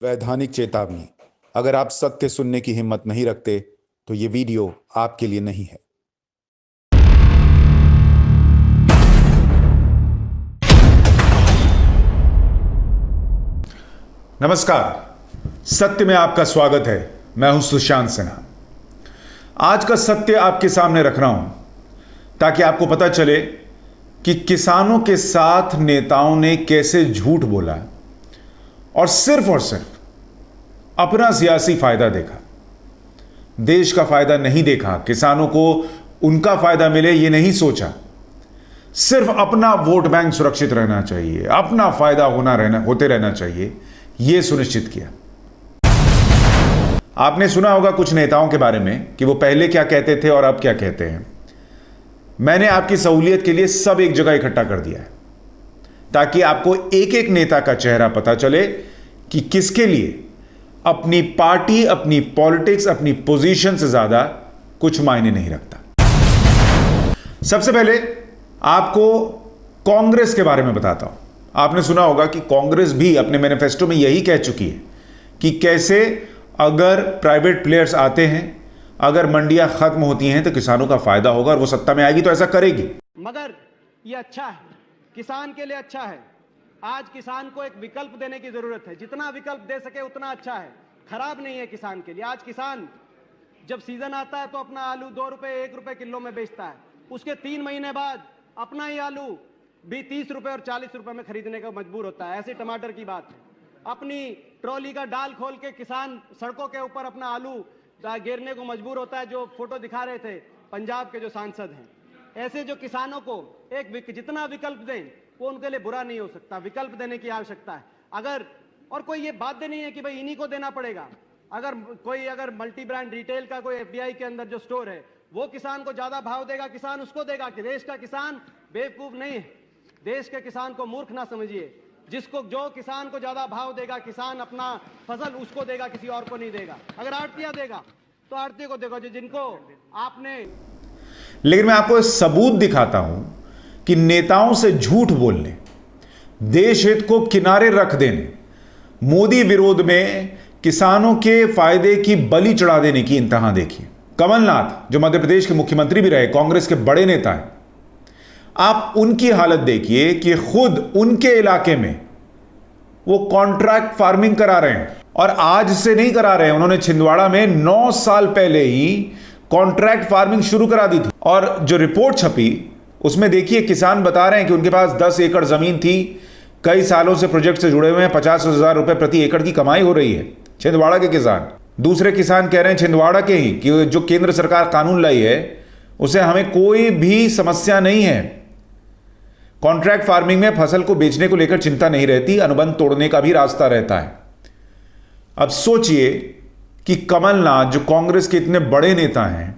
वैधानिक चेतावनी। अगर आप सत्य सुनने की हिम्मत नहीं रखते तो ये वीडियो आपके लिए नहीं है। नमस्कार, सत्य में आपका स्वागत है। मैं हूं सुशांत सिन्हा। आज का सत्य आपके सामने रख रहा हूं ताकि आपको पता चले कि किसानों के साथ नेताओं ने कैसे झूठ बोला और सिर्फ अपना सियासी फायदा देखा। देश का फायदा नहीं देखा, किसानों को उनका फायदा मिले ये नहीं सोचा। सिर्फ अपना वोट बैंक सुरक्षित रहना चाहिए, अपना फायदा होते रहना चाहिए, यह सुनिश्चित किया। आपने सुना होगा कुछ नेताओं के बारे में कि वो पहले क्या कहते थे और अब क्या कहते हैं। मैंने आपकी सहूलियत के लिए सब एक जगह इकट्ठा कर दिया है ताकि आपको एक एक नेता का चेहरा पता चले कि किसके लिए अपनी पार्टी, अपनी पॉलिटिक्स, अपनी पोजीशन से ज्यादा कुछ मायने नहीं रखता। सबसे पहले आपको कांग्रेस के बारे में बताता हूं। आपने सुना होगा कि कांग्रेस भी अपने मैनिफेस्टो में यही कह चुकी है कि कैसे अगर प्राइवेट प्लेयर्स आते हैं, अगर मंडियां खत्म होती हैं तो किसानों का फायदा होगा और वो सत्ता में आएगी तो ऐसा करेगी। मगर ये अच्छा है, किसान के लिए अच्छा है। आज किसान को एक विकल्प देने की जरूरत है। जितना विकल्प दे सके उतना अच्छा है, खराब नहीं है किसान के लिए। आज किसान जब सीजन आता है तो अपना आलू 2 रुपए 1 रुपए किलो में बेचता है। उसके 3 महीने बाद अपना ही आलू भी 30 रुपए और 40 रुपए में खरीदने का मजबूर होता है। ऐसे टमाटर की बात है। अपनी ट्रॉली का डाल खोल के किसान सड़कों के ऊपर अपना आलू गिरने को मजबूर होता है। जो फोटो दिखा रहे थे पंजाब के जो सांसद हैं, ऐसे जो किसानों को जितना विकल्प दें वो उनके लिए बुरा नहीं हो सकता। विकल्प देने की आवश्यकता है। और कोई ये बाध्य नहीं है कि भाई इन्हीं को देना पड़ेगा। अगर मल्टी ब्रांड रिटेल का कोई एफडीआई के अंदर जो स्टोर है वो किसान को ज्यादा भाव देगा, किसान उसको देगा। कि देश का किसान बेवकूफ नहीं है। देश के किसान को मूर्ख ना समझिए। जो किसान को ज्यादा भाव देगा, किसान अपना फसल उसको देगा, किसी और को नहीं देगा। अगर आड़तिया देगा तो आड़ती को देगा जिनको आपने। लेकिन मैं आपको सबूत दिखाता हूं कि नेताओं से झूठ बोलने, देश हित को किनारे रख देने, मोदी विरोध में किसानों के फायदे की बलि चढ़ा देने की इंतहा देखिए। कमलनाथ जो मध्य प्रदेश के मुख्यमंत्री भी रहे, कांग्रेस के बड़े नेता हैं, आप उनकी हालत देखिए कि खुद उनके इलाके में वो कॉन्ट्रैक्ट फार्मिंग करा रहे हैं। और आज से नहीं करा रहे हैं, उन्होंने छिंदवाड़ा में 9 साल पहले ही कॉन्ट्रैक्ट फार्मिंग शुरू करा दी थी। और जो रिपोर्ट छपी उसमें देखिए किसान बता रहे हैं कि उनके पास 10 एकड़ जमीन थी, कई सालों से प्रोजेक्ट से जुड़े हुए हैं, 50,000 रुपए प्रति एकड़ की कमाई हो रही है। छिंदवाड़ा के किसान, दूसरे किसान कह रहे हैं छिंदवाड़ा के ही कि जो केंद्र सरकार कानून लाई है उसे हमें कोई भी समस्या नहीं है। कॉन्ट्रैक्ट फार्मिंग में फसल को बेचने को लेकर चिंता नहीं रहती, अनुबंध तोड़ने का भी रास्ता रहता है। अब सोचिए कि कमलनाथ जो कांग्रेस के इतने बड़े नेता हैं,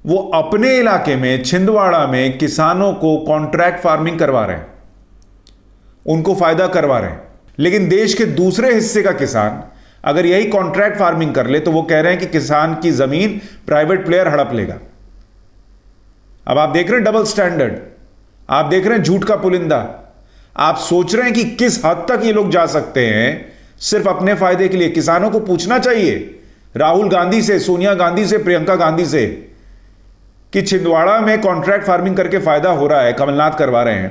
वो अपने इलाके में छिंदवाड़ा में किसानों को कॉन्ट्रैक्ट फार्मिंग करवा रहे हैं, उनको फायदा करवा रहे हैं। लेकिन देश के दूसरे हिस्से का किसान अगर यही कॉन्ट्रैक्ट फार्मिंग कर ले तो वो कह रहे हैं कि किसान की जमीन प्राइवेट प्लेयर हड़प लेगा। अब आप देख रहे हैं डबल स्टैंडर्ड, आप देख रहे हैं झूठ का पुलिंदा। आप सोच रहे हैं कि किस हद तक ये लोग जा सकते हैं सिर्फ अपने फायदे के लिए। किसानों को पूछना चाहिए राहुल गांधी से, सोनिया गांधी से, प्रियंका गांधी से कि छिंदवाड़ा में कॉन्ट्रैक्ट फार्मिंग करके फायदा हो रहा है, कमलनाथ करवा रहे हैं,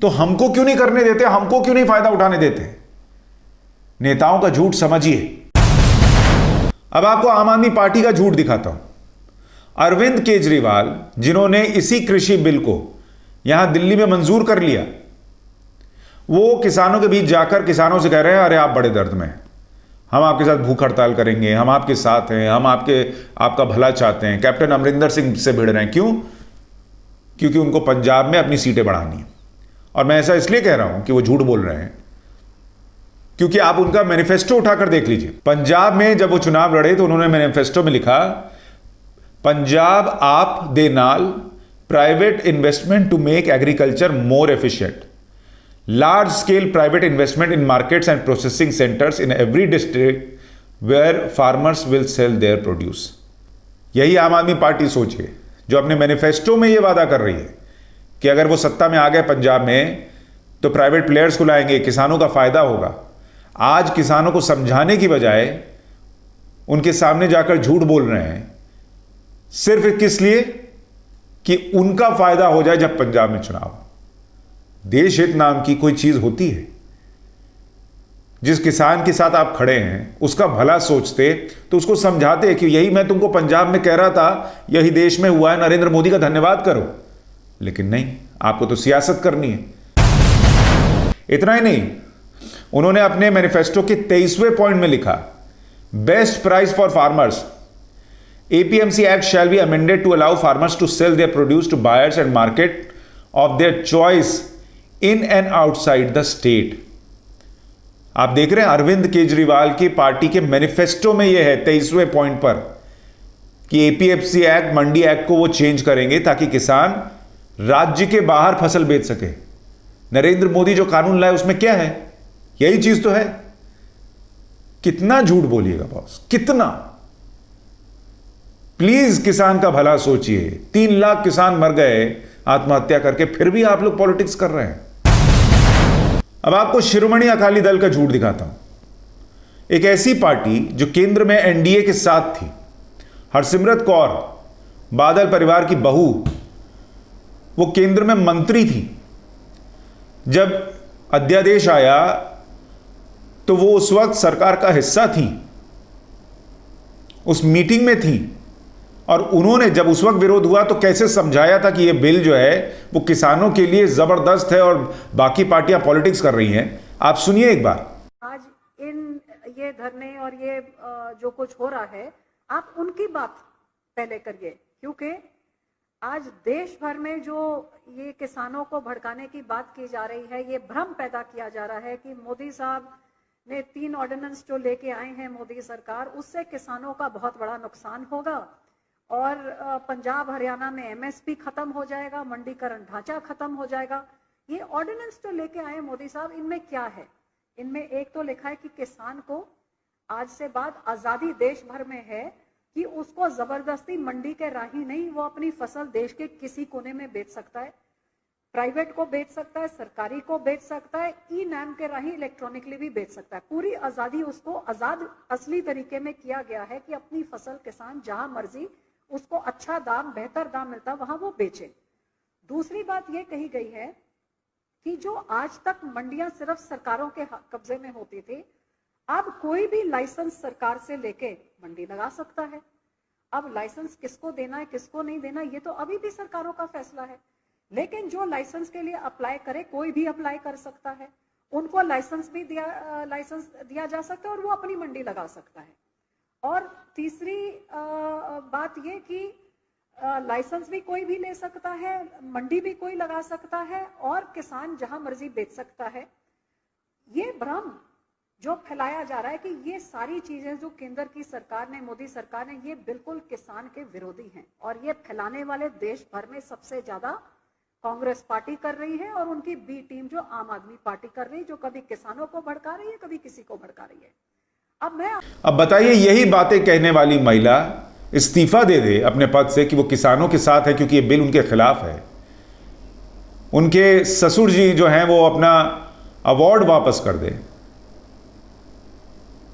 तो हमको क्यों नहीं करने देते, हमको क्यों नहीं फायदा उठाने देते। नेताओं का झूठ समझिए। अब आपको आम आदमी पार्टी का झूठ दिखाता हूं। अरविंद केजरीवाल जिन्होंने इसी कृषि बिल को यहां दिल्ली में मंजूर कर लिया, वो किसानों के बीच जाकर किसानों से कह रहे हैं अरे आप बड़े दर्द में, हम आपके साथ भूख हड़ताल करेंगे, हम आपके साथ हैं, हम आपका भला चाहते हैं। कैप्टन अमरिंदर सिंह से भिड़ रहे हैं। क्यों? क्योंकि उनको पंजाब में अपनी सीटें बढ़ानी है। और मैं ऐसा इसलिए कह रहा हूं कि वो झूठ बोल रहे हैं क्योंकि आप उनका मैनिफेस्टो उठाकर देख लीजिए। पंजाब में जब वो चुनाव लड़े तो उन्होंने मैनिफेस्टो में लिखा, पंजाब आप दे नाल private investment to make agriculture more efficient, large scale private investment in markets and processing centres in every district where farmers will sell their produce. यही आम आदमी पार्टी सोचिए जो अपने मैनिफेस्टो में यह वादा कर रही है कि अगर वो सत्ता में आ गए पंजाब में तो प्राइवेट प्लेयर्स को लाएंगे, किसानों का फायदा होगा। आज किसानों को समझाने की बजाय उनके सामने जाकर झूठ बोल रहे हैं, सिर्फ किस लिए कि उनका फायदा हो जाए जब पंजाब में चुनाव। देश हित नाम की कोई चीज होती है? जिस किसान के साथ आप खड़े हैं उसका भला सोचते तो उसको समझाते कि यही मैं तुमको पंजाब में कह रहा था, यही देश में हुआ है, नरेंद्र मोदी का धन्यवाद करो। लेकिन नहीं, आपको तो सियासत करनी है। इतना ही नहीं, उन्होंने अपने मैनिफेस्टो के 23वें पॉइंट में लिखा, best price for farmers, APMC act shall be amended to allow farmers to sell their produce to buyers and market of their choice in and outside the state. आप देख रहे हैं अरविंद केजरीवाल की पार्टी के manifesto में यह है 23वें पॉइंट पर कि APMC एक्ट, मंडी एक्ट को वो चेंज करेंगे ताकि किसान राज्य के बाहर फसल बेच सके। नरेंद्र मोदी जो कानून लाए उसमें क्या है? यही चीज तो है। कितना झूठ बोलिएगा बॉस, कितना? प्लीज किसान का भला सोचिए। 3 लाख किसान मर गए आत्महत्या करके, फिर भी आप लोग पॉलिटिक्स कर रहे हैं। अब आपको शिरोमणि अकाली दल का झूठ दिखाता हूं। एक ऐसी पार्टी जो केंद्र में NDA के साथ थी, हरसिमरत कौर बादल परिवार की बहू, वो केंद्र में मंत्री थी। जब अध्यादेश आया तो वो उस वक्त सरकार का हिस्सा थी, उस मीटिंग में थी, और उन्होंने जब उस वक्त विरोध हुआ तो कैसे समझाया था कि ये बिल जो है वो किसानों के लिए जबरदस्त है और बाकी पार्टियां पॉलिटिक्स कर रही हैं। आप सुनिए एक बार। आज ये धरने और ये जो कुछ हो रहा है, आप उनकी बात पहले करिए, क्योंकि आज देश भर में जो ये किसानों को भड़काने की बात की जा रही है, ये भ्रम पैदा किया जा रहा है कि मोदी साहब ने 3 ऑर्डिनेंस जो लेके आए हैं मोदी सरकार, उससे किसानों का बहुत बड़ा नुकसान होगा और पंजाब हरियाणा में MSP खत्म हो जाएगा, मंडीकरण ढांचा खत्म हो जाएगा। ये ऑर्डिनेंस जो लेके आए मोदी साहब, इनमें क्या है? इनमें एक तो लिखा है कि किसान को आज से बाद आजादी देश भर में है कि उसको जबरदस्ती मंडी के राही नहीं, वो अपनी फसल देश के किसी कोने में बेच सकता है, प्राइवेट को बेच सकता है, सरकारी को बेच सकता है, ई-नाम के राही इलेक्ट्रॉनिकली भी बेच सकता है। पूरी आजादी उसको आजाद असली तरीके में किया गया है कि अपनी फसल किसान जहां मर्जी उसको अच्छा दाम, बेहतर दाम मिलता है वहां वो बेचे। दूसरी बात ये कही गई है कि जो आज तक मंडियां सिर्फ सरकारों के कब्जे में होती थी, अब कोई भी लाइसेंस सरकार से लेके मंडी लगा सकता है। अब लाइसेंस किसको देना है, किसको नहीं देना, ये तो अभी भी सरकारों का फैसला है। लेकिन जो लाइसेंस के लिए अप्लाई करे, कोई भी अप्लाई कर सकता है, उनको लाइसेंस दिया जा सकता है और वो अपनी मंडी लगा सकता है। और तीसरी बात ये कि लाइसेंस भी कोई भी ले सकता है, मंडी भी कोई लगा सकता है और किसान जहां मर्जी बेच सकता है। ये भ्रम जो फैलाया जा रहा है कि ये सारी चीजें जो केंद्र की सरकार ने, मोदी सरकार ने, ये बिल्कुल किसान के विरोधी हैं और ये फैलाने वाले देश भर में सबसे ज्यादा कांग्रेस पार्टी कर रही है और उनकी बी टीम जो आम आदमी पार्टी कर रही है, जो कभी किसानों को भड़का रही है, कभी किसी को भड़का रही है। अब बताइए, यही बातें कहने वाली महिला इस्तीफा दे दे अपने पद से कि वो किसानों के साथ है क्योंकि ये बिल उनके खिलाफ है। उनके ससुर जी जो हैं वो अपना अवार्ड वापस कर दे।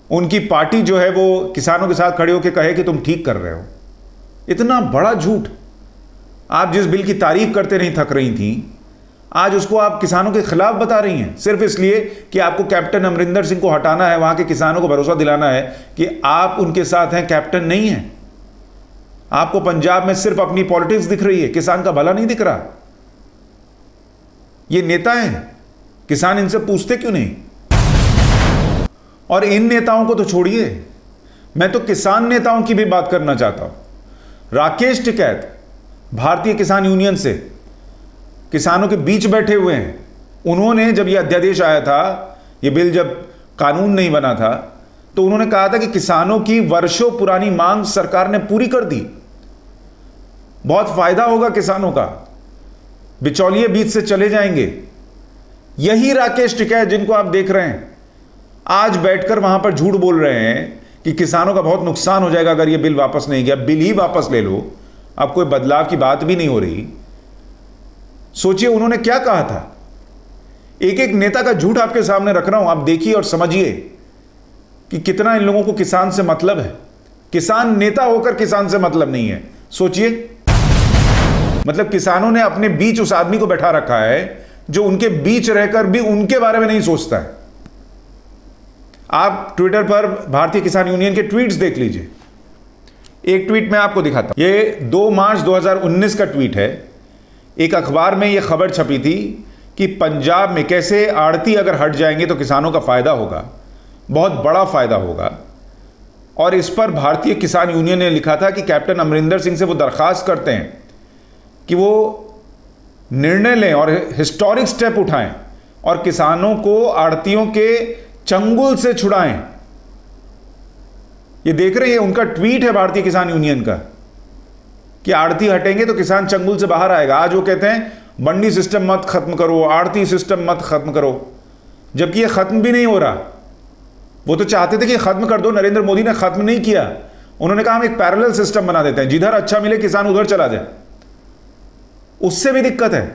उनकी पार्टी जो है वो किसानों के साथ खड़े होकर कहे कि तुम ठीक कर रहे हो। इतना बड़ा झूठ। आप जिस बिल की तारीफ करते नहीं थक रही थी, आज उसको आप किसानों के खिलाफ बता रही हैं, सिर्फ इसलिए कि आपको कैप्टन अमरिंदर सिंह को हटाना है, वहां के किसानों को भरोसा दिलाना है कि आप उनके साथ हैं, कैप्टन नहीं हैं। आपको पंजाब में सिर्फ अपनी पॉलिटिक्स दिख रही है, किसान का भला नहीं दिख रहा। ये नेता हैं, किसान इनसे पूछते क्यों नहीं? और इन नेताओं को तो छोड़िए, मैं तो किसान नेताओं की भी बात करना चाहता हूं। राकेश टिकैत भारतीय किसान यूनियन से किसानों के बीच बैठे हुए हैं। उन्होंने जब यह अध्यादेश आया था, यह बिल जब कानून नहीं बना था, तो उन्होंने कहा था कि किसानों की वर्षों पुरानी मांग सरकार ने पूरी कर दी, बहुत फायदा होगा किसानों का, बिचौलिए बीच से चले जाएंगे। यही राकेश टिकैत जिनको आप देख रहे हैं आज बैठकर वहां पर झूठ बोल रहे हैं कि किसानों का बहुत नुकसान हो जाएगा अगर यह बिल वापस नहीं गया। बिल ही वापस ले लो, अब कोई बदलाव की बात भी नहीं हो रही। सोचिए उन्होंने क्या कहा था। एक एक नेता का झूठ आपके सामने रख रहा हूं, आप देखिए और समझिए। कि कितना इन लोगों को किसान से मतलब है। किसान नेता होकर किसान से मतलब नहीं है, सोचिए। मतलब किसानों ने अपने बीच उस आदमी को बैठा रखा है जो उनके बीच रहकर भी उनके बारे में नहीं सोचता है। आप ट्विटर पर भारतीय किसान यूनियन के ट्वीट्स देख लीजिए। एक ट्वीट मैं आपको दिखाता हूं, ये 2 मार्च 2019 का ट्वीट है। एक अखबार में यह खबर छपी थी कि पंजाब में कैसे आड़ती अगर हट जाएंगे तो किसानों का फायदा होगा, बहुत बड़ा फायदा होगा। और इस पर भारतीय किसान यूनियन ने लिखा था कि कैप्टन अमरिंदर सिंह से वो दरखास्त करते हैं कि वो निर्णय लें और हिस्टोरिक स्टेप उठाएं और किसानों को आड़तियों के चंगुल से छुड़ाएं। ये देख रहे हैं, उनका ट्वीट है भारतीय किसान यूनियन का कि आड़ती हटेंगे तो किसान चंगुल से बाहर आएगा। आज वो कहते हैं मंडी सिस्टम मत खत्म करो, आड़ती सिस्टम मत खत्म करो, जबकि ये खत्म भी नहीं हो रहा। वो तो चाहते थे कि खत्म कर दो, नरेंद्र मोदी ने खत्म नहीं किया। उन्होंने कहा हम एक पैरेलल सिस्टम बना देते हैं, जिधर अच्छा मिले किसान उधर चला जाए। उससे भी दिक्कत है।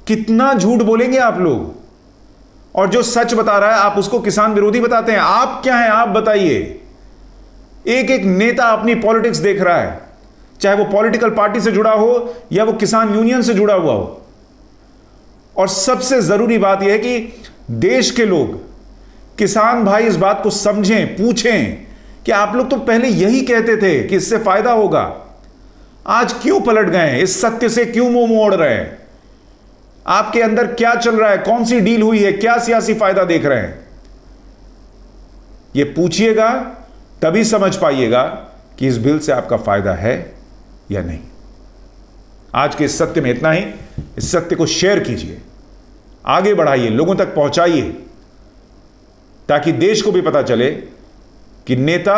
कितना झूठ बोलेंगे आप लोग, और जो सच बता रहा है आप उसको किसान विरोधी बताते हैं। आप क्या हैं, आप बताइए। एक एक नेता अपनी पॉलिटिक्स देख रहा है, चाहे वो पॉलिटिकल पार्टी से जुड़ा हो या वो किसान यूनियन से जुड़ा हुआ हो। और सबसे जरूरी बात यह है कि देश के लोग, किसान भाई इस बात को समझें, पूछें कि आप लोग तो पहले यही कहते थे कि इससे फायदा होगा, आज क्यों पलट गए हैं, इस सत्य से क्यों मुंह मोड़ रहे हैं, आपके अंदर क्या चल रहा है, कौन सी डील हुई है, क्या सियासी फायदा देख रहे हैं। यह पूछिएगा तभी समझ पाइएगा कि इस बिल से आपका फायदा है या नहीं। आज के इस सत्य में इतना ही। इस सत्य को शेयर कीजिए, आगे बढ़ाइए, लोगों तक पहुंचाइए, ताकि देश को भी पता चले कि नेता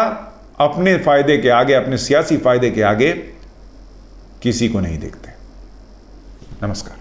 अपने फायदे के आगे, अपने सियासी फायदे के आगे किसी को नहीं देखते। नमस्कार।